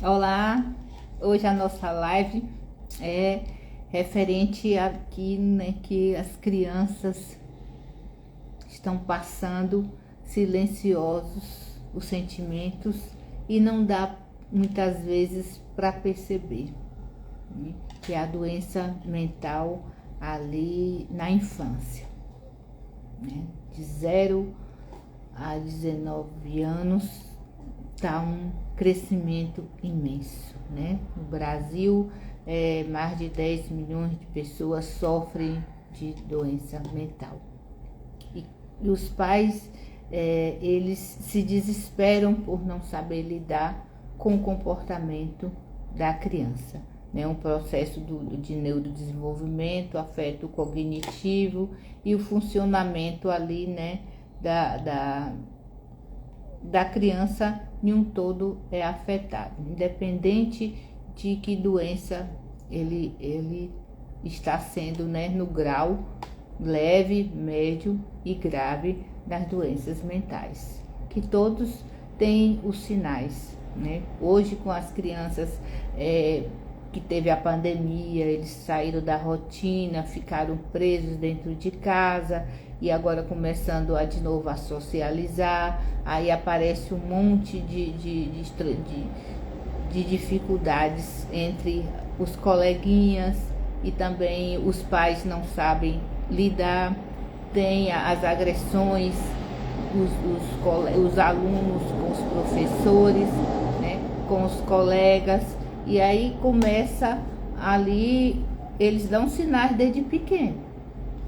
Olá, hoje a nossa live é referente aqui, né, que as crianças estão passando silenciosos os sentimentos e não dá muitas vezes para perceber, né, que é a doença mental ali na infância, né, de 0 a 19 anos. Está um crescimento imenso, né? No Brasil, mais de 10 milhões de pessoas sofrem de doença mental. E os pais, eles se desesperam por não saber lidar com o comportamento da criança. Né? Um processo de neurodesenvolvimento, afeto cognitivo e o funcionamento ali, né, da criança em um todo é afetado, independente de que doença ele está sendo, né, no grau leve, médio e grave das doenças mentais, que todos têm os sinais, né? Hoje, com as crianças que teve a pandemia, eles saíram da rotina, ficaram presos dentro de casa e agora começando de novo a socializar, aí aparece um monte de dificuldades entre os coleguinhas e também os pais não sabem lidar, tem as agressões, os alunos com os professores, né, com os colegas, e aí começa ali, eles dão sinais desde pequeno,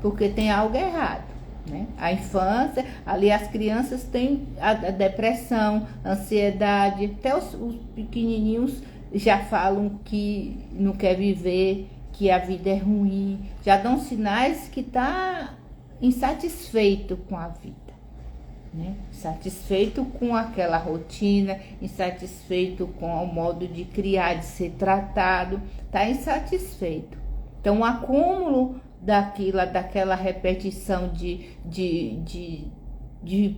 porque tem algo errado, né? A infância, ali as crianças têm a depressão, ansiedade, até os pequenininhos já falam que não quer viver, que a vida é ruim, já dão sinais que está insatisfeito com a vida. Né? Insatisfeito com aquela rotina, insatisfeito com o modo de criar, de ser tratado, está insatisfeito. Então, o acúmulo daquela repetição de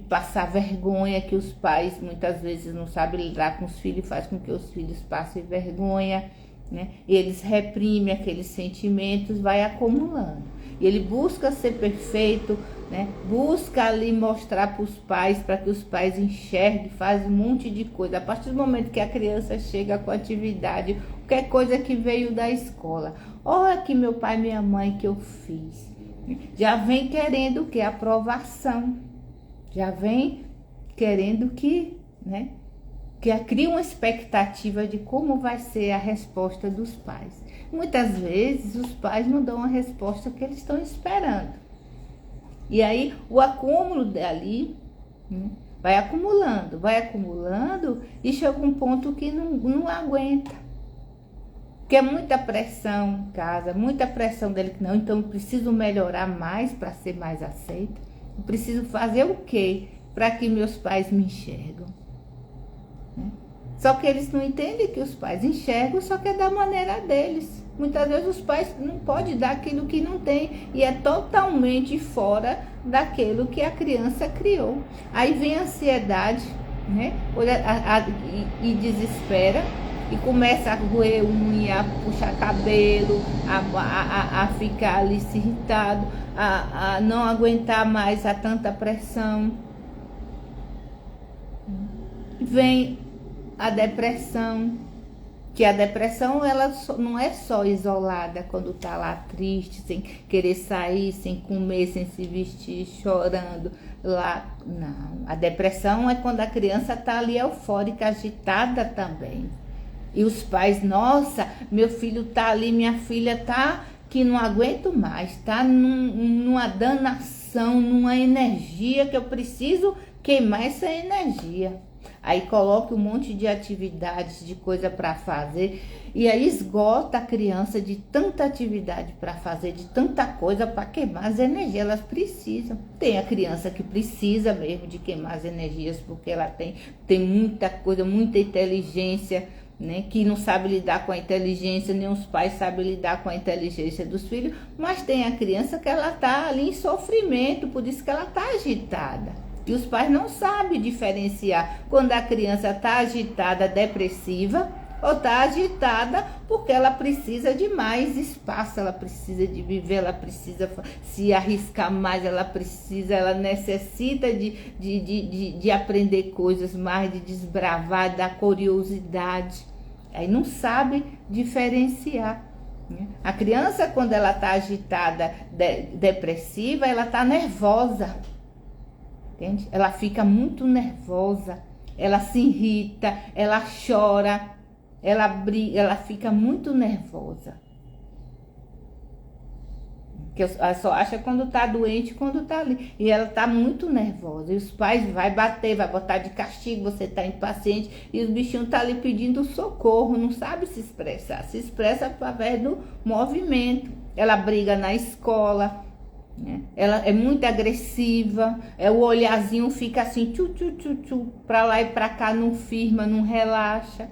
passar vergonha, que os pais muitas vezes não sabem lidar com os filhos, faz com que os filhos passem vergonha, né? E eles reprimem aqueles sentimentos, vai acumulando. E ele busca ser perfeito, né? Busca ali mostrar para os pais, para que os pais enxerguem, faz um monte de coisa. A partir do momento que a criança chega com atividade, qualquer coisa que veio da escola, olha que meu pai e minha mãe que eu fiz, já vem querendo o que? Aprovação, já vem querendo que, né, que cria uma expectativa de como vai ser a resposta dos pais. Muitas vezes os pais não dão a resposta que eles estão esperando. E aí o acúmulo dali, né, vai acumulando e chega um ponto que não aguenta. Porque é muita pressão em casa, muita pressão dele que não, então eu preciso melhorar mais para ser mais aceita. Eu preciso fazer o quê para que meus pais me enxergam? Só que eles não entendem que os pais enxergam, só que é da maneira deles. Muitas vezes os pais não podem dar aquilo que não tem e é totalmente fora daquilo que a criança criou. Aí vem a ansiedade, né? E desespera e começa a roer unha, a puxar cabelo, a ficar ali se irritado, a não aguentar mais a tanta pressão. Vem a depressão, que a depressão ela não é só isolada quando tá lá triste, sem querer sair, sem comer, sem se vestir, chorando lá. Não, a depressão é quando a criança tá ali eufórica, agitada também. E os pais, nossa, meu filho tá ali, minha filha tá que não aguento mais, tá numa danação, numa energia que eu preciso queimar essa energia. Aí coloca um monte de atividades, de coisa para fazer, e aí esgota a criança de tanta atividade para fazer, de tanta coisa para queimar as energias. Elas precisam. Tem a criança que precisa mesmo de queimar as energias, porque ela tem muita coisa, muita inteligência, né, que não sabe lidar com a inteligência, nem os pais sabem lidar com a inteligência dos filhos, mas tem a criança que ela está ali em sofrimento, por isso que ela está agitada. E os pais não sabem diferenciar quando a criança está agitada, depressiva, ou está agitada porque ela precisa de mais espaço, ela precisa de viver, ela precisa se arriscar mais, ela necessita de aprender coisas mais, de desbravar, da curiosidade. Aí não sabe diferenciar. A criança, quando ela está agitada, depressiva, ela está nervosa. Entende? Ela fica muito nervosa, ela se irrita, ela chora, ela briga, ela fica muito nervosa. Que ela só acha quando tá doente, quando tá ali. E ela tá muito nervosa. E os pais vai bater, vai botar de castigo, você tá impaciente. E os bichinhos tá ali pedindo socorro, não sabe se expressar. Se expressa através do movimento. Ela briga na escola, né? Ela é muito agressiva. O olharzinho fica assim, tchu, pra lá e pra cá, não firma, não relaxa,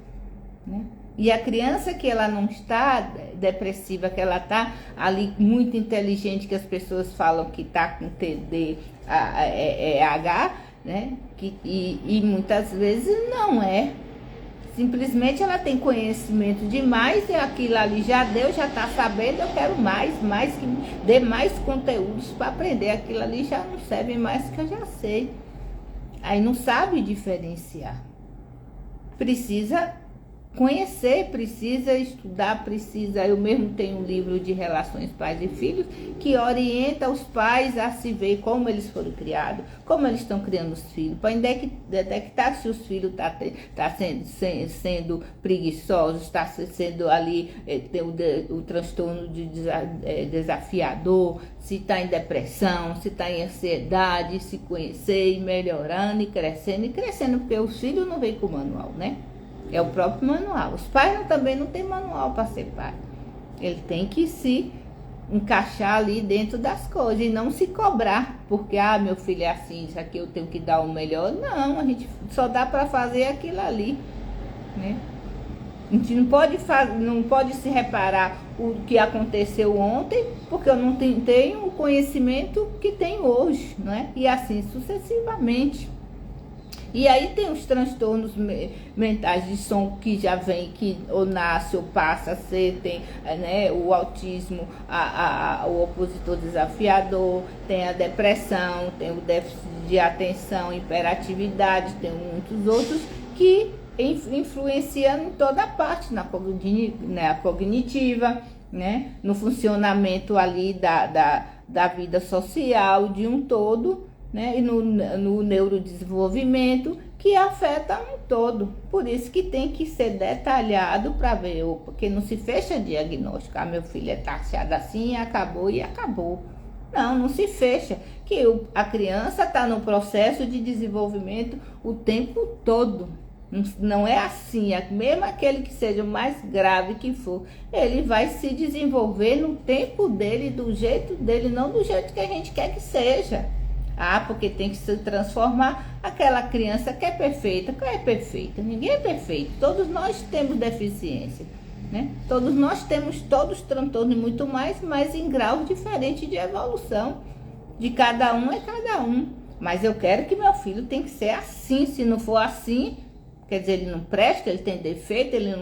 né? E a criança que ela não está depressiva, que ela está ali muito inteligente, que as pessoas falam que está com TDAH, né? E muitas vezes não é. Simplesmente ela tem conhecimento demais e aquilo ali já deu, já está sabendo, eu quero mais que dê mais conteúdos para aprender. Aquilo ali já não serve mais, que eu já sei. Aí não sabe diferenciar. Precisa conhecer, precisa estudar, eu mesmo tenho um livro de relações pais e filhos que orienta os pais a se ver como eles foram criados, como eles estão criando os filhos, para detectar se os filhos tá sendo preguiçosos, está sendo ali, tem o transtorno desafiador, se está em depressão, se está em ansiedade, se conhecer e melhorando e crescendo, porque os filhos não vêm com o manual, né? É o próprio manual. Os pais também não têm manual para ser pai. Ele tem que se encaixar ali dentro das coisas e não se cobrar, porque, meu filho é assim, isso aqui eu tenho que dar o melhor. Não, a gente só dá para fazer aquilo ali, né? A gente não pode se reparar o que aconteceu ontem, porque eu não tenho o conhecimento que tem hoje, né? E assim sucessivamente. E aí tem os transtornos mentais de som que já vem, que ou nasce ou passa a ser, tem, né, o autismo, o opositor desafiador, tem a depressão, tem o déficit de atenção, hiperatividade, tem muitos outros que influenciam em toda a parte, na cognitiva, né, no funcionamento ali da vida social de um todo, né, e no neurodesenvolvimento, que afeta um todo. Por isso que tem que ser detalhado para ver, porque não se fecha diagnóstico. Meu filho é taxado assim, acabou. Não se fecha. Que a criança está no processo de desenvolvimento o tempo todo. Não é assim, mesmo aquele que seja o mais grave que for, ele vai se desenvolver no tempo dele, do jeito dele, não do jeito que a gente quer que seja. Porque tem que se transformar aquela criança que é perfeita. Qual é perfeita? Ninguém é perfeito. Todos nós temos deficiência, né? Todos nós temos todos os transtornos e muito mais, mas em graus diferentes de evolução. De cada um é cada um. Mas eu quero que meu filho tem que ser assim. Se não for assim, quer dizer, ele não presta, ele tem defeito, ele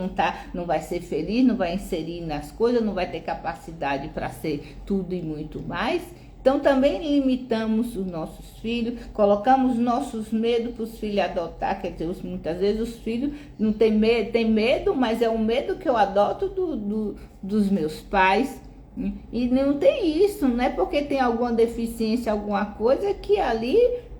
não vai ser feliz, não vai inserir nas coisas, não vai ter capacidade para ser tudo e muito mais. Então também limitamos os nossos filhos, colocamos nossos medos para os filhos adotar, quer dizer, muitas vezes os filhos não têm medo, mas é o medo que eu adoto dos meus pais. E não tem isso, não é porque tem alguma deficiência, alguma coisa que ali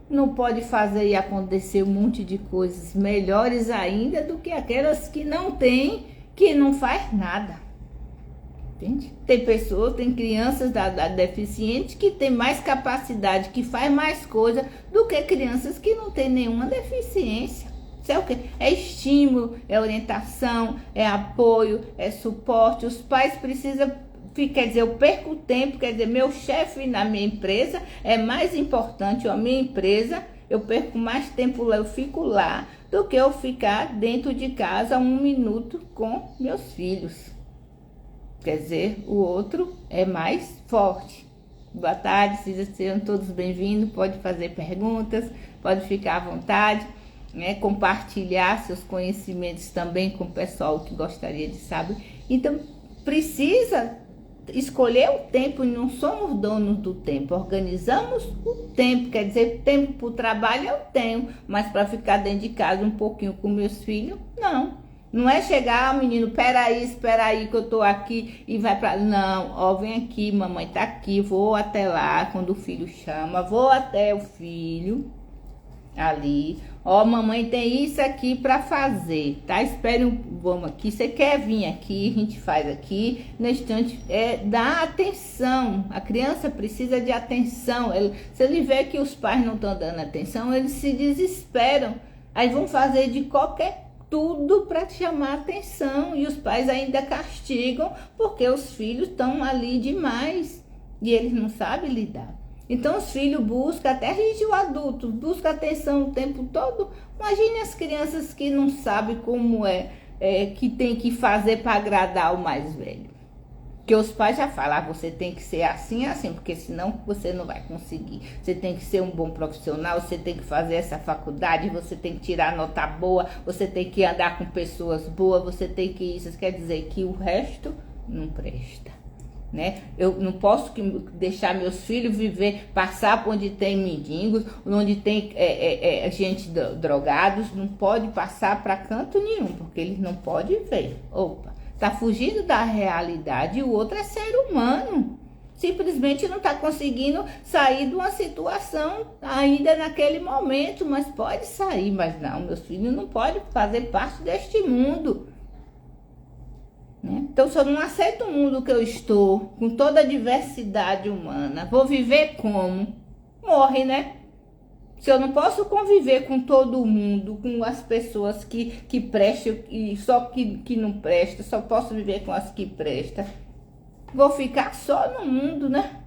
não pode fazer e acontecer um monte de coisas melhores ainda do que aquelas que não tem, que não faz nada. Entende? Tem crianças da deficiente que tem mais capacidade, que faz mais coisa do que crianças que não tem nenhuma deficiência. Isso é o quê? É estímulo, é orientação, é apoio, é suporte. Os pais precisam, quer dizer, eu perco tempo, quer dizer, meu chefe na minha empresa é mais importante, a minha empresa, eu perco mais tempo lá, eu fico lá, do que eu ficar dentro de casa 1 minuto com meus filhos. Quer dizer, o outro é mais forte. Boa tarde, sejam todos bem-vindos, pode fazer perguntas, pode ficar à vontade. né? Compartilhar seus conhecimentos também com o pessoal que gostaria de saber. Então, precisa escolher o tempo, não somos donos do tempo, organizamos o tempo, quer dizer, tempo para o trabalho eu tenho, mas para ficar dentro de casa um pouquinho com meus filhos, não. Não é chegar, menino, espera aí que eu tô aqui e vai para. Não, ó, vem aqui, mamãe tá aqui, vou até lá quando o filho chama, vou até o filho ali. Ó, mamãe tem isso aqui para fazer, tá? Espere vamos aqui. Você quer vir aqui? A gente faz aqui. No instante, dá atenção. A criança precisa de atenção. Se ele vê que os pais não estão dando atenção, eles se desesperam. Aí vão fazer de qualquer tudo para chamar atenção e os pais ainda castigam porque os filhos estão ali demais e eles não sabem lidar. Então os filhos buscam, até a gente o adulto, busca atenção o tempo todo. Imagine as crianças que não sabem como que tem que fazer para agradar o mais velho. Que os pais já falam, você tem que ser assim, assim, porque senão você não vai conseguir. Você tem que ser um bom profissional, você tem que fazer essa faculdade, você tem que tirar nota boa, você tem que andar com pessoas boas, você tem que isso. Quer dizer que o resto não presta, né? Eu não posso deixar meus filhos passar por onde tem mendigos, onde tem gente drogados, não pode passar para canto nenhum, porque eles não podem ver. Opa! Está fugindo da realidade e o outro é ser humano. Simplesmente não está conseguindo sair de uma situação ainda naquele momento, mas pode sair. Mas não, meus filhos não podem fazer parte deste mundo. Né? Então, se eu não aceito o mundo que eu estou, com toda a diversidade humana, vou viver como? Morre, né? Se eu não posso conviver com todo mundo, com as pessoas que prestam e só que não prestam, só posso viver com as que prestam, vou ficar só no mundo, né?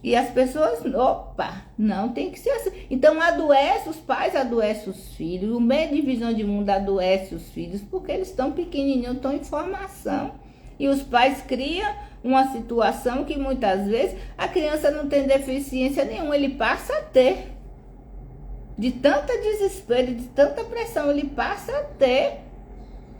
E as pessoas, opa, não tem que ser assim. Então adoece os pais, adoece os filhos, o meio de visão de mundo adoece os filhos, porque eles estão pequenininhos, estão em formação. E os pais criam uma situação que muitas vezes a criança não tem deficiência nenhuma, ele passa a ter. De tanta desespero, de tanta pressão, ele passa a ter.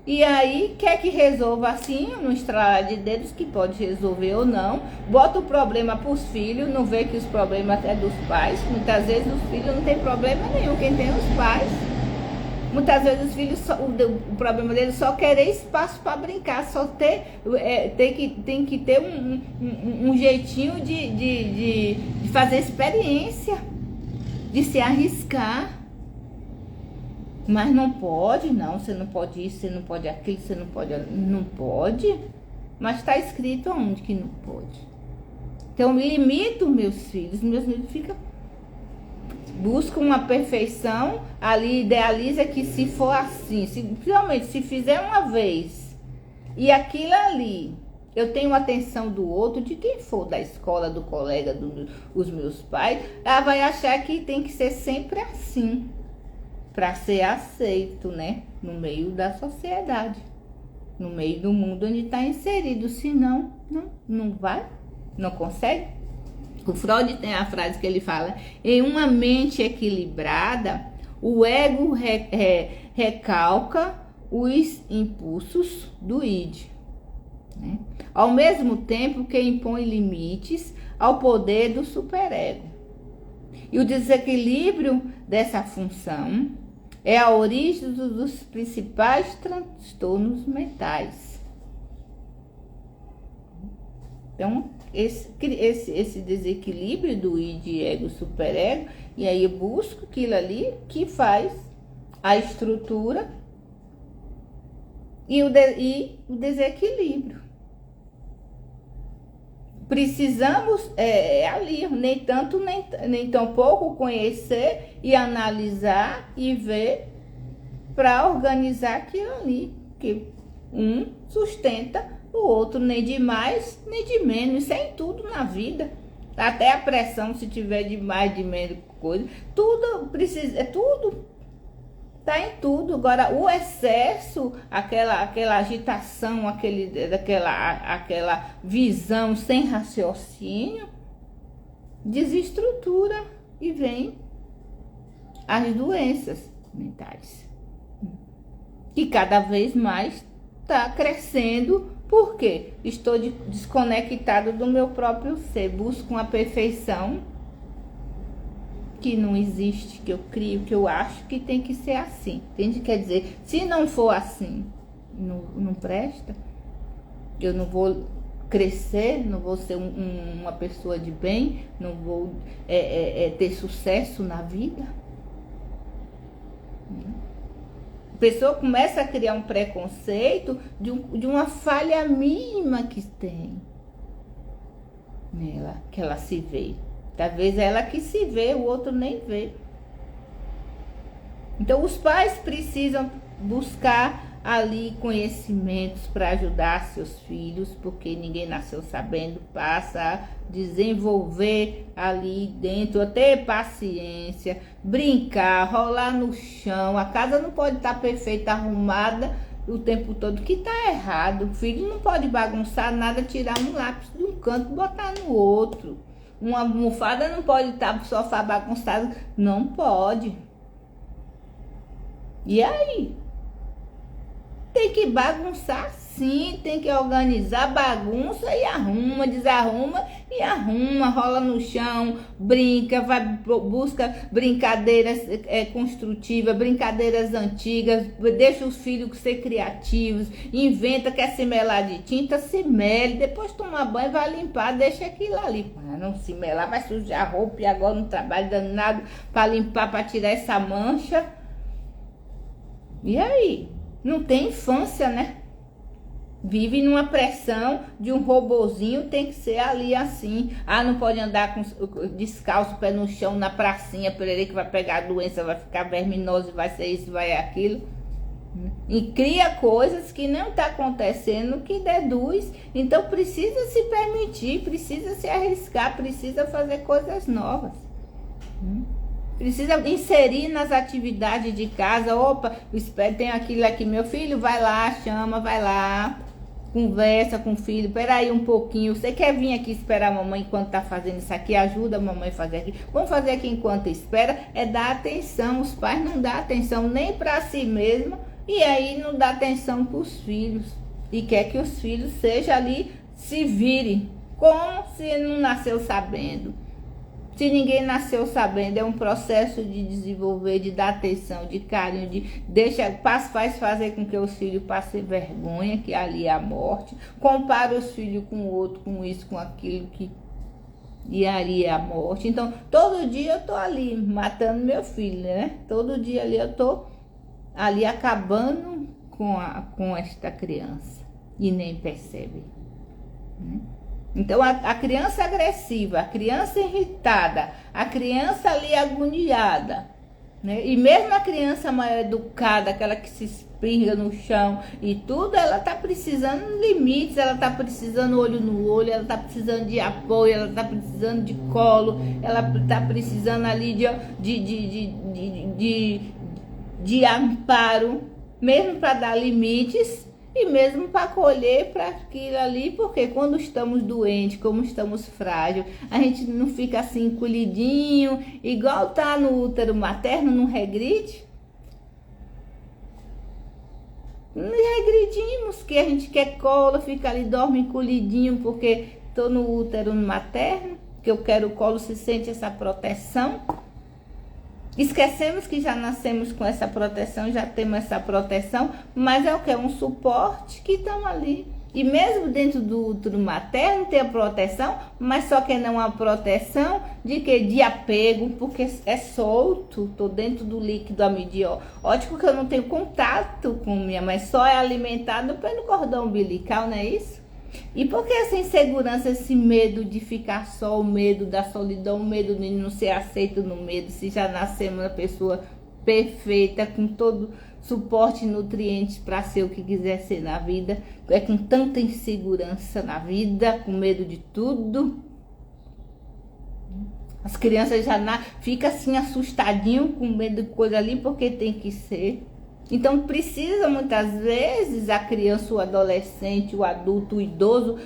E aí, quer que resolva assim, no estralar de dedos, que pode resolver ou não. Bota o problema para os filhos, não vê que os problemas é dos pais. Muitas vezes os filhos não tem problema nenhum, quem tem é os pais. Muitas vezes os filhos, o problema deles é só querer espaço para brincar, só tem que ter um jeitinho de fazer experiência, de se arriscar. Mas não pode, não, você não pode isso, você não pode aquilo, você não pode... Não pode? Mas está escrito aonde que não pode? Então, limito meus filhos ficam... Busca uma perfeição, ali idealiza que se for assim, realmente se fizer uma vez e aquilo ali, eu tenho atenção do outro, de quem for, da escola, do colega, dos meus pais, ela vai achar que tem que ser sempre assim, para ser aceito, né, no meio da sociedade, no meio do mundo onde está inserido, senão não vai, não consegue. O Freud tem a frase que ele fala: em uma mente equilibrada, o ego recalca os impulsos do id, né? Ao mesmo tempo que impõe limites ao poder do superego. E o desequilíbrio dessa função é a origem dos principais transtornos mentais. Então, esse desequilíbrio do id, ego, superego, e aí eu busco aquilo ali que faz a estrutura e o desequilíbrio. Precisamos ali, nem tanto, nem tão pouco, conhecer e analisar e ver para organizar aquilo ali, que um sustenta o outro, nem de mais, nem de menos. Isso é em tudo na vida. Até a pressão, se tiver de mais, de menos coisa, tudo precisa, tudo. Tá em tudo. Agora, o excesso, aquela agitação, aquela visão sem raciocínio, desestrutura e vem as doenças mentais, que cada vez mais está crescendo. Por quê? Estou desconectado do meu próprio ser, busco uma perfeição que não existe, que eu crio, que eu acho que tem que ser assim. Entende? Quer dizer, se não for assim, não presta. Eu não vou crescer, não vou ser uma pessoa de bem, não vou ter sucesso na vida. A pessoa começa a criar um preconceito de uma falha mínima que tem nela, que ela se vê. Talvez ela que se vê, o outro nem vê. Então os pais precisam buscar ali conhecimentos para ajudar seus filhos, porque ninguém nasceu sabendo, passa a desenvolver ali dentro, ter paciência, brincar, rolar no chão. A casa não pode estar perfeita, arrumada o tempo todo, que está errado. O filho não pode bagunçar nada, tirar um lápis de um canto e botar no outro. Uma almofada não pode estar sofá bagunçado, não pode. E aí? Tem que bagunçar sim, tem que organizar, bagunça e arruma, desarruma e arruma, rola no chão, brinca, busca brincadeiras construtivas, brincadeiras antigas, deixa os filhos ser criativos, inventa, quer se melar de tinta, se mele, depois toma banho, vai limpar, deixa aquilo ali. Não se melar, vai sujar a roupa e agora não trabalho danado para limpar, para tirar essa mancha. E aí? Não tem infância, né? Vive numa pressão de um robozinho, tem que ser ali assim. Ah, não pode andar descalço, pé no chão, na pracinha, pererê, que vai pegar a doença, vai ficar verminosa, vai ser isso, vai aquilo. E cria coisas que não está acontecendo, que deduz. Então precisa se permitir, precisa se arriscar, precisa fazer coisas novas. Precisa inserir nas atividades de casa. Opa, tem aquilo aqui, meu filho, vai lá, chama, vai lá, conversa com o filho, peraí um pouquinho, você quer vir aqui esperar a mamãe enquanto tá fazendo isso aqui? Ajuda a mamãe a fazer aqui. Vamos fazer aqui enquanto espera. É dar atenção. Os pais não dão atenção nem para si mesmo, e aí não dá atenção para os filhos. E quer que os filhos sejam ali, se virem, como se não nasceu sabendo. Se ninguém nasceu sabendo, é um processo de desenvolver, de dar atenção, de carinho, faz fazer com que os filhos passem vergonha, que ali é a morte. Compara os filhos com o outro, com isso, com aquilo, e ali é a morte. Então, todo dia eu tô ali matando meu filho, né? Todo dia ali eu tô ali acabando com esta criança e nem percebe, né? Então, a criança agressiva, a criança irritada, a criança ali agoniada, né? E mesmo a criança mal educada, aquela que se espirra no chão e tudo, ela tá precisando de limites, ela tá precisando olho no olho, ela tá precisando de apoio, ela tá precisando de colo, ela tá precisando ali de amparo, mesmo para dar limites. E mesmo para acolher para aquilo ali, porque quando estamos doentes, como estamos frágeis, a gente não fica assim encolhidinho, igual tá no útero materno, não regride. Regridimos, que a gente quer colo, fica ali, dorme encolhidinho, porque tô no útero materno, que eu quero o colo, se sente essa proteção. Esquecemos que já nascemos com essa proteção, já temos essa proteção, mas é o que? É um suporte que estão ali. E mesmo dentro do útero materno tem a proteção, mas só que não a proteção de que? De apego, porque é solto, estou dentro do líquido amniótico, que eu não tenho contato com minha mãe, só é alimentado pelo cordão umbilical, não é isso? E por que essa insegurança, esse medo de ficar só, o medo da solidão, o medo de não ser aceito no medo, se já nascemos uma pessoa perfeita, com todo suporte e nutrientes para ser o que quiser ser na vida, é com tanta insegurança na vida, com medo de tudo? As crianças já ficam assim assustadinho, com medo de coisa ali, porque tem que ser. Então precisa muitas vezes a criança, o adolescente, o adulto, o idoso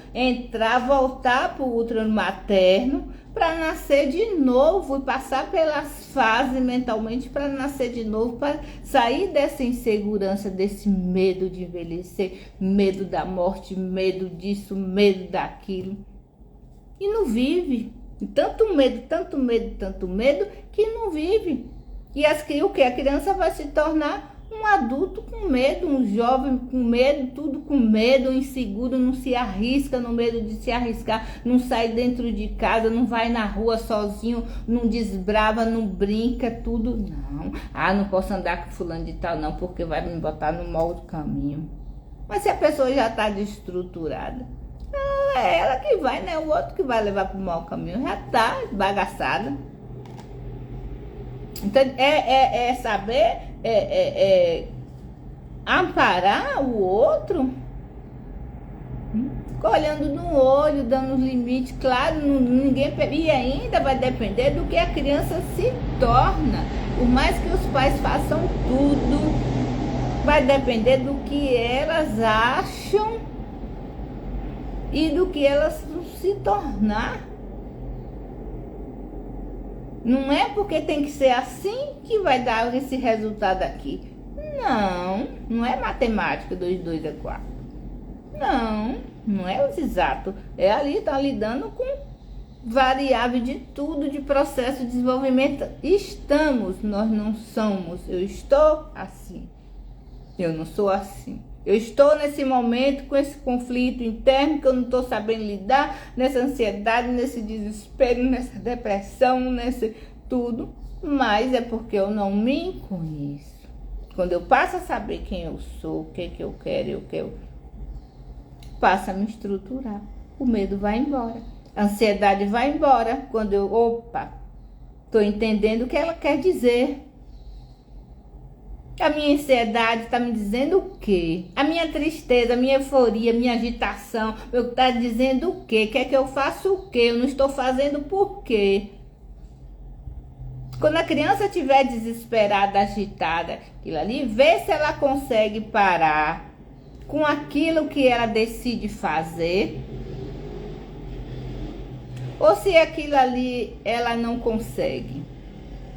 voltar para o útero materno para nascer de novo e passar pelas fases mentalmente para nascer de novo, para sair dessa insegurança, desse medo de envelhecer, medo da morte, medo disso, medo daquilo. E não vive. Tanto medo, tanto medo, tanto medo que não vive. E o que? A criança vai se tornar um adulto com medo, um jovem com medo, tudo com medo, inseguro, não se arrisca, no medo de se arriscar, não sai dentro de casa, não vai na rua sozinho, não desbrava, não brinca, tudo. Não, não posso andar com fulano de tal não, porque vai me botar no mau caminho. Mas se a pessoa já está desestruturada, é ela que vai, né? O outro que vai levar para o mau caminho, já está bagaçada. Então, saber amparar o outro, olhando no olho, dando os limites, claro, ninguém, e ainda vai depender do que a criança se torna. Por mais que os pais façam tudo, vai depender do que elas acham e do que elas vão se tornar. Não é porque tem que ser assim que vai dar esse resultado aqui. Não é matemática, 2 × 2 = 4. Não é os exatos. É ali, tá lidando com variável de tudo, de processo de desenvolvimento. Nós não somos. Eu estou assim. Eu não sou assim. Eu estou nesse momento com esse conflito interno que eu não estou sabendo lidar, nessa ansiedade, nesse desespero, nessa depressão, nesse tudo, mas é porque eu não me conheço. Quando eu passo a saber quem eu sou, o que eu quero, passo a me estruturar. O medo vai embora, a ansiedade vai embora quando eu, estou entendendo o que ela quer dizer. A minha ansiedade está me dizendo o quê? A minha tristeza, a minha euforia, a minha agitação, está dizendo o quê? Quer que eu faça o quê? Eu não estou fazendo por quê? Quando a criança estiver desesperada, agitada, aquilo ali, vê se ela consegue parar com aquilo que ela decide fazer, ou se aquilo ali ela não consegue.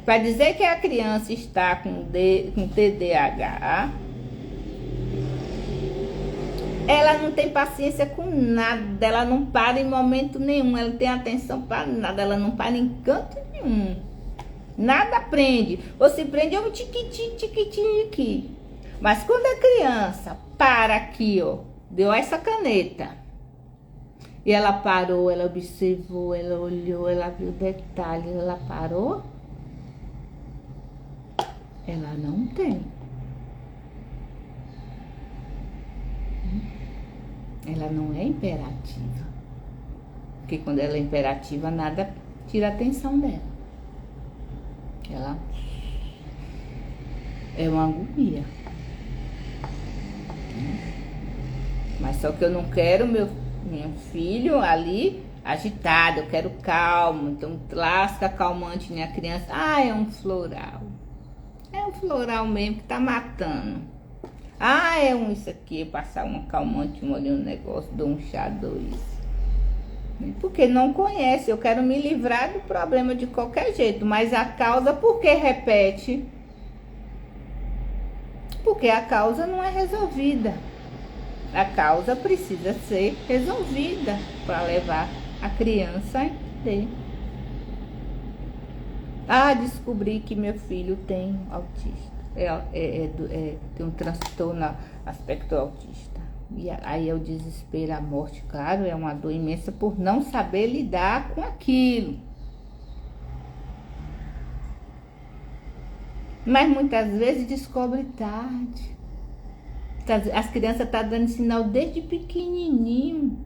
Para dizer que a criança está com TDAH, ela não tem paciência com nada, ela não para em momento nenhum, ela tem atenção para nada, ela não para em canto nenhum. Nada prende, ou se prende um tiquitinho aqui. Mas quando a criança para aqui, deu essa caneta, e ela parou, ela observou, ela olhou, ela viu detalhes, ela parou, ela não tem. Ela não é imperativa. Porque quando ela é imperativa, nada tira a atenção dela. Ela é uma agonia. Mas só que eu não quero meu filho ali agitado, eu quero calmo. Então lasca calmante minha criança. É um floral. É um floral mesmo que tá matando. É isso aqui, passar um calmante, um olhinho no negócio, dou um chá, 2. Porque não conhece, eu quero me livrar do problema de qualquer jeito. Mas a causa, por que repete? Porque a causa não é resolvida. A causa precisa ser resolvida para levar a criança a entender. Descobri que meu filho tem autista. Tem um transtorno aspecto autista. E aí é o desespero, a morte, claro, é uma dor imensa por não saber lidar com aquilo. Mas muitas vezes descobre tarde. As crianças estão dando sinal desde pequenininho.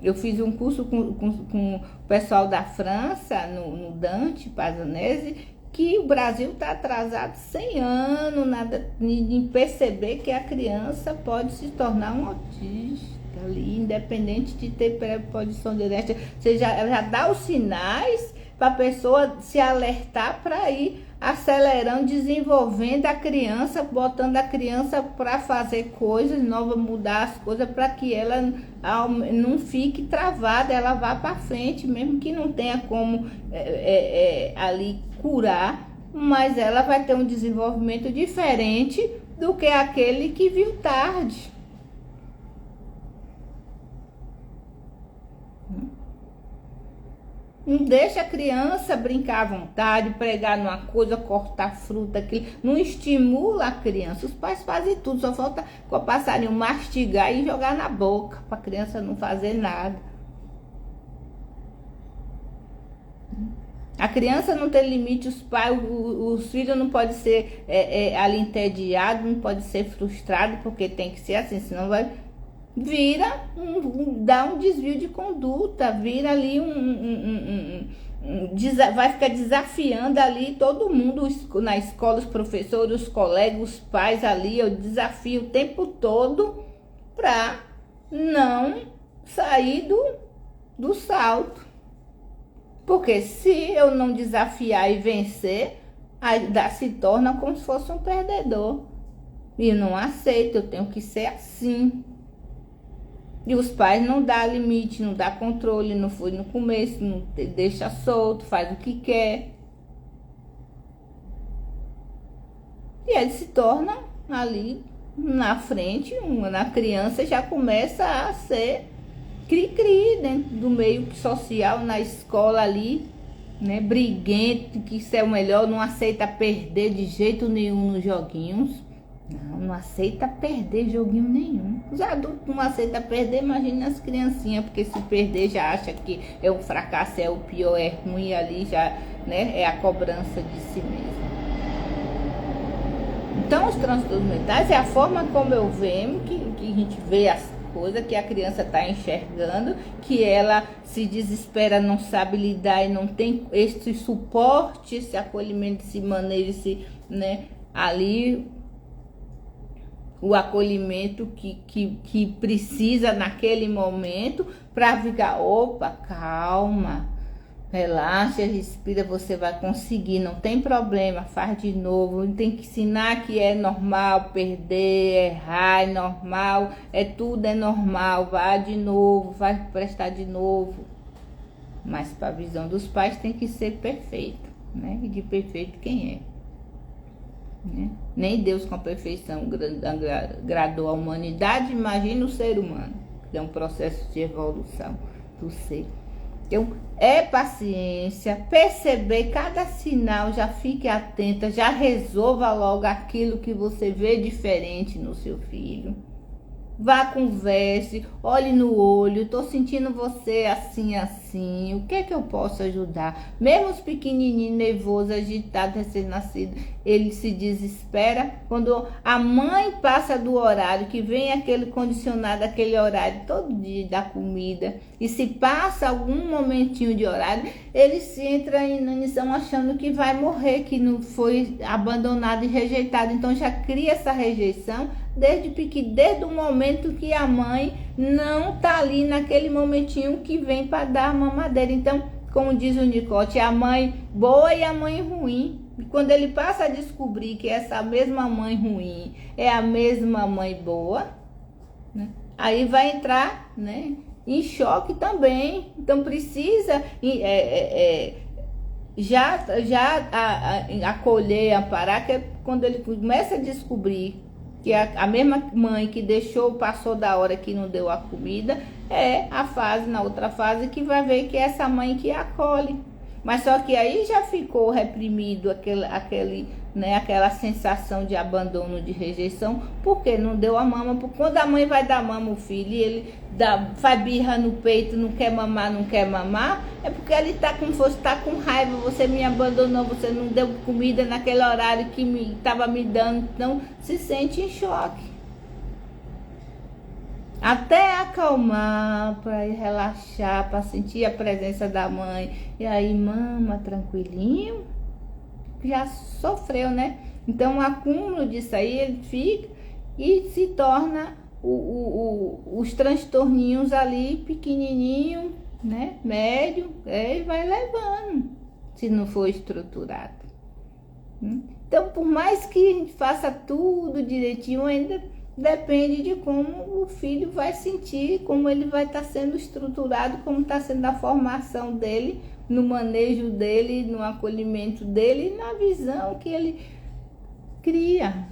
Eu fiz um curso com o pessoal da França, no Dante Pazanese, que o Brasil está atrasado 100 anos em perceber que a criança pode se tornar um autista ali, independente de ter pré-posição direta. Você já dá os sinais para a pessoa se alertar para ir acelerando, desenvolvendo a criança, botando a criança para fazer coisas novas, mudar as coisas para que ela não fique travada, ela vá para frente, mesmo que não tenha como ali curar, mas ela vai ter um desenvolvimento diferente do que aquele que viu tarde. Não deixa a criança brincar à vontade, pregar numa coisa, cortar fruta, aquilo. Não estimula a criança. Os pais fazem tudo, só falta com o passarinho mastigar e jogar na boca, para a criança não fazer nada. A criança não tem limite, os filhos não podem ser ali entediados, não pode ser frustrado, porque tem que ser assim, senão vai... dá um desvio de conduta, vira ali vai ficar desafiando ali todo mundo na escola, os professores, os colegas, os pais ali, eu desafio o tempo todo para não sair do salto. Porque se eu não desafiar e vencer, aí se torna como se fosse um perdedor. E eu não aceito, eu tenho que ser assim. E os pais não dão limite, não dão controle, não foi no começo, não deixa solto, faz o que quer. E ele se torna ali na frente, na criança já começa a ser cri-cri dentro do meio social, na escola ali, né? Briguento, que isso é o melhor, não aceita perder de jeito nenhum nos joguinhos. Não aceita perder joguinho nenhum. Os adultos não aceitam perder, imagina as criancinhas, porque se perder já acha que é um fracasso, é o pior, é ruim ali, já, né, é a cobrança de si mesmo. Então, os transtornos mentais é a forma como eu vejo, que a gente vê as coisas, que a criança está enxergando, que ela se desespera, não sabe lidar e não tem esse suporte, esse acolhimento, esse manejo, né, ali... o acolhimento que precisa naquele momento para ficar, opa, calma, relaxa, respira, você vai conseguir, não tem problema, faz de novo. Tem que ensinar que é normal perder, errar, é normal, tudo é normal, vai de novo, vai prestar de novo. Mas para a visão dos pais tem que ser perfeito, né? E de perfeito quem é? Né? Nem Deus com a perfeição gradou a humanidade, imagina o ser humano, que é um processo de evolução do ser. Então, é paciência, perceber cada sinal, já fique atenta, já resolva logo aquilo que você vê diferente no seu filho. Vá, converse, olhe no olho, estou sentindo você assim, assim, o que é que eu posso ajudar? Mesmo os pequenininhos, nervosos, agitados, recém-nascidos, ele se desespera quando a mãe passa do horário, que vem aquele condicionado, aquele horário todo dia da comida, e se passa algum momentinho de horário, ele se entra em inanição achando que vai morrer, que não foi abandonado e rejeitado, então já cria essa rejeição, desde o momento que a mãe não tá ali naquele momentinho que vem para dar a mamadeira. Então, como diz o Nicote, é a mãe boa e a mãe ruim. E quando ele passa a descobrir que essa mesma mãe ruim é a mesma mãe boa, né, aí vai entrar, né, em choque também. Então precisa acolher, amparar, que é quando ele começa a descobrir que a mesma mãe que passou da hora que não deu a comida, é a fase, na outra fase, que vai ver que é essa mãe que acolhe. Mas só que aí já ficou reprimido aquela sensação de abandono, de rejeição, porque não deu a mama. Porque quando a mãe vai dar mama ao filho e ele faz birra no peito, não quer mamar, é porque ele tá como se fosse com raiva, você me abandonou, você não deu comida naquele horário que estava me dando, então se sente em choque. Até acalmar, para relaxar, para sentir a presença da mãe. E aí mama tranquilinho, já sofreu, né? Então o acúmulo disso aí, ele fica e se torna os transtorninhos ali pequenininho, né? Médio, e vai levando, se não for estruturado. Então, por mais que a gente faça tudo direitinho, ainda depende de como o filho vai sentir, como ele vai estar sendo estruturado, como está sendo a formação dele, no manejo dele, no acolhimento dele e na visão que ele cria.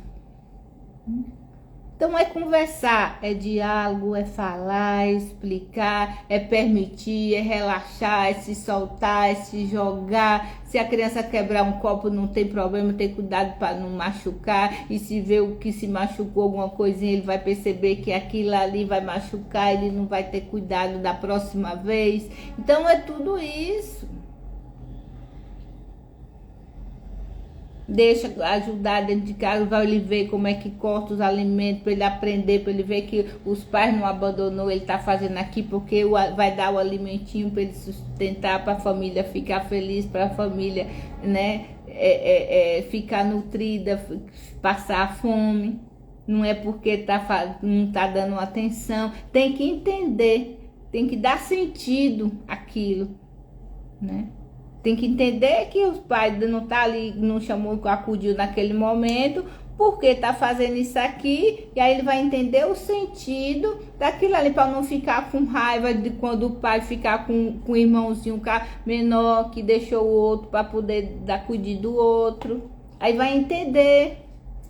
Então é conversar, é diálogo, é falar, é explicar, é permitir, é relaxar, é se soltar, é se jogar. Se a criança quebrar um copo não tem problema, tem cuidado para não machucar. E se vê o que se machucou alguma coisinha, ele vai perceber que aquilo ali vai machucar, ele não vai ter cuidado da próxima vez. Então é tudo isso. Deixa ajudar dentro de casa, vai ele ver como é que corta os alimentos, para ele aprender, para ele ver que os pais não abandonou, ele está fazendo aqui porque vai dar o alimentinho para ele sustentar, para a família ficar feliz, para a família, né, ficar nutrida, passar fome. Não é porque não está dando atenção, tem que entender, tem que dar sentido àquilo, né? Tem que entender que os pais não tá ali, não chamou, acudiu naquele momento, porque tá fazendo isso aqui, e aí ele vai entender o sentido daquilo ali, para não ficar com raiva de quando o pai ficar com o irmãozinho menor que deixou o outro para poder dar cuidado do outro. Aí vai entender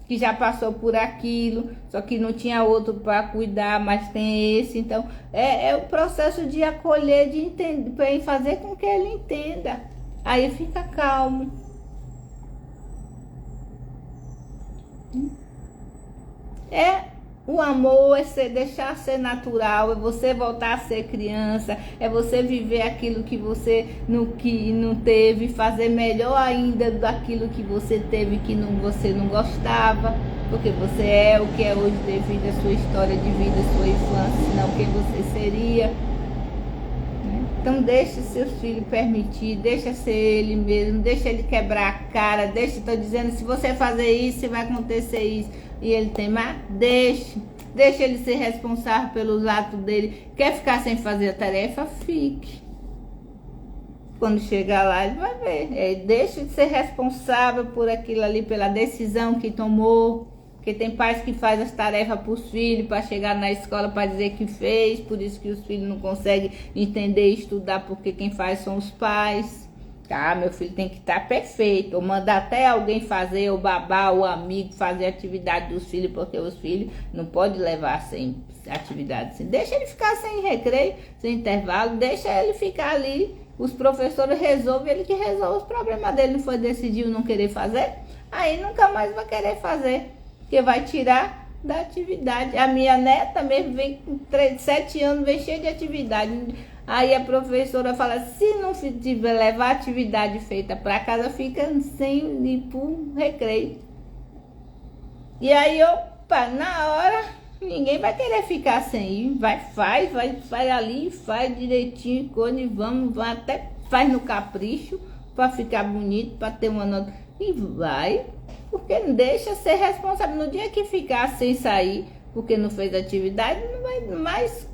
que já passou por aquilo, só que não tinha outro para cuidar, mas tem esse. Então é o processo de acolher, de entender, para fazer com que ele entenda. Aí fica calmo. O amor é deixar ser natural, é você voltar a ser criança, é você viver aquilo que você não teve, fazer melhor ainda daquilo que você teve que você não gostava, porque você é o que é hoje devido à sua história de vida, sua infância, senão quem você seria. Então deixe seus filhos permitir, deixa ser ele mesmo, deixa ele quebrar a cara, estou dizendo, se você fazer isso, vai acontecer isso. E ele teimar, deixa ele ser responsável pelos atos dele. Quer ficar sem fazer a tarefa? Fique. Quando chegar lá, ele vai ver. Deixa de ser responsável por aquilo ali, pela decisão que tomou. Porque tem pais que fazem as tarefas para os filhos, para chegar na escola para dizer que fez, por isso que os filhos não conseguem entender e estudar, porque quem faz são os pais. Meu filho tem que estar perfeito, ou mandar até alguém fazer, o babá, o amigo, fazer a atividade dos filhos, porque os filhos não podem levar sem atividade assim. Deixa ele ficar sem recreio, sem intervalo, deixa ele ficar ali, os professores resolvem, ele que resolve os problemas dele, não foi decidiu não querer fazer, aí nunca mais vai querer fazer, porque vai tirar da atividade. A minha neta mesmo vem com 7 anos, vem cheia de atividade. Aí a professora fala, se não tiver levar a atividade feita para casa, fica sem ir para o recreio. E aí, opa, na hora, ninguém vai querer ficar sem ir. Faz ali, faz direitinho, quando vamos, até faz no capricho, para ficar bonito, para ter uma nota. E vai, porque não deixa ser responsável. No dia que ficar sem sair, porque não fez atividade, não vai mais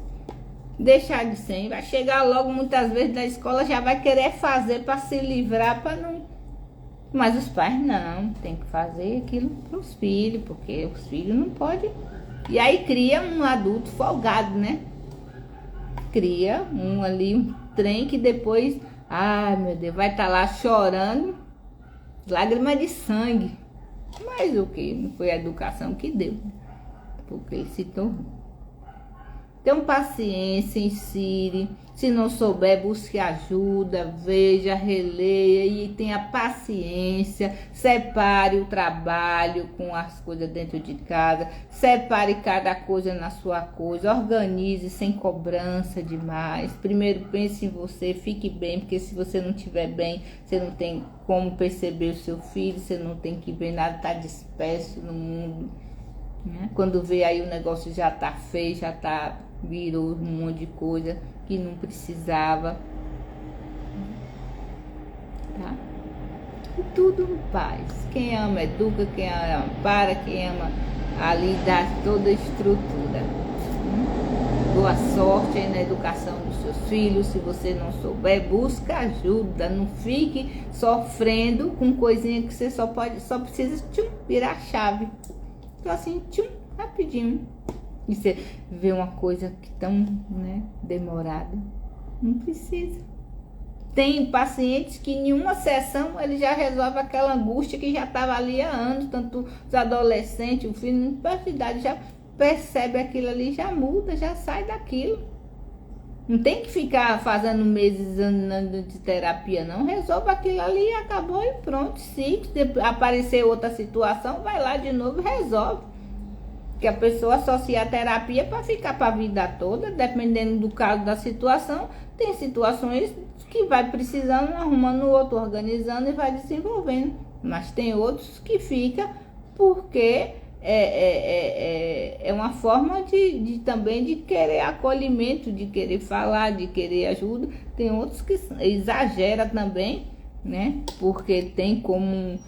deixar de ser, vai chegar logo muitas vezes na escola, já vai querer fazer para se livrar, para não. Mas os pais não, tem que fazer aquilo para os filhos, porque os filhos não podem. E aí cria um adulto folgado, né? Cria um trem que depois, meu Deus, vai estar lá chorando, lágrimas de sangue. Mas o que? Não foi a educação que deu, porque ele se tornou. Então, paciência, insire. Se não souber, busque ajuda, veja, releia e tenha paciência. Separe o trabalho com as coisas dentro de casa. Separe cada coisa na sua coisa. Organize sem cobrança demais. Primeiro, pense em você, fique bem, porque se você não estiver bem, você não tem como perceber o seu filho, você não tem que ver nada, está disperso no mundo. Quando vê aí o negócio já está feio, virou um monte de coisa que não precisava, tá? E tudo em paz. Quem ama educa, quem ama ampara, quem ama ali dá toda a estrutura. Boa sorte aí na educação dos seus filhos. Se você não souber, busca ajuda. Não fique sofrendo com coisinha que você só precisa virar a chave. Então assim, rapidinho. E você vê uma coisa que tão, né, demorada. Não precisa. Tem pacientes que em uma sessão ele já resolve aquela angústia que já estava ali há anos. Tanto os adolescentes, o filho, de idade já percebe aquilo ali, já muda, já sai daquilo. Não tem que ficar fazendo meses andando de terapia, não. Resolve aquilo ali, acabou e pronto. Se aparecer outra situação, vai lá de novo e resolve. Que a pessoa associa a terapia para ficar para a vida toda, dependendo do caso da situação. Tem situações que vai precisando, arrumando outro, organizando e vai desenvolvendo. Mas tem outros que fica porque é uma forma também de querer acolhimento, de querer falar, de querer ajuda. Tem outros que exagera também, né? Porque tem como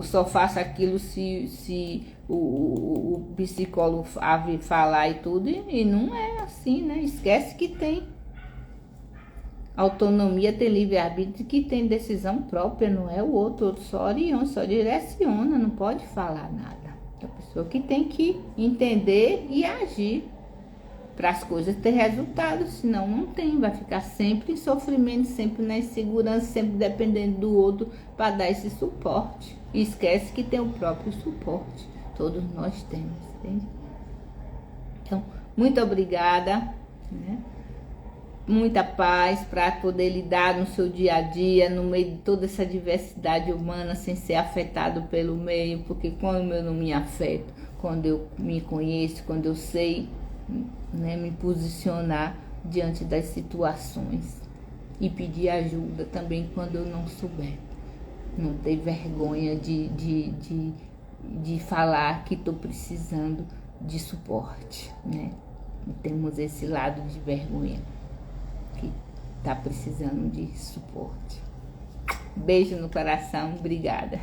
só faça aquilo se o psicólogo falar e tudo, e não é assim, né? Esquece que tem autonomia, tem livre-arbítrio, que tem decisão própria, não é o outro só orienta, só direciona, não pode falar nada. É a pessoa que tem que entender e agir para as coisas ter resultado, senão não tem, vai ficar sempre em sofrimento, sempre na insegurança, sempre dependendo do outro para dar esse suporte. E esquece que tem o próprio suporte, todos nós temos, entende? Então, muito obrigada, né? Muita paz para poder lidar no seu dia a dia, no meio de toda essa diversidade humana, sem ser afetado pelo meio, porque quando eu não me afeto, quando eu me conheço, quando eu sei, né, me posicionar diante das situações e pedir ajuda também quando eu não souber. Não ter vergonha de falar que estou precisando de suporte, né? Temos esse lado de vergonha, que está precisando de suporte. Beijo no coração, obrigada.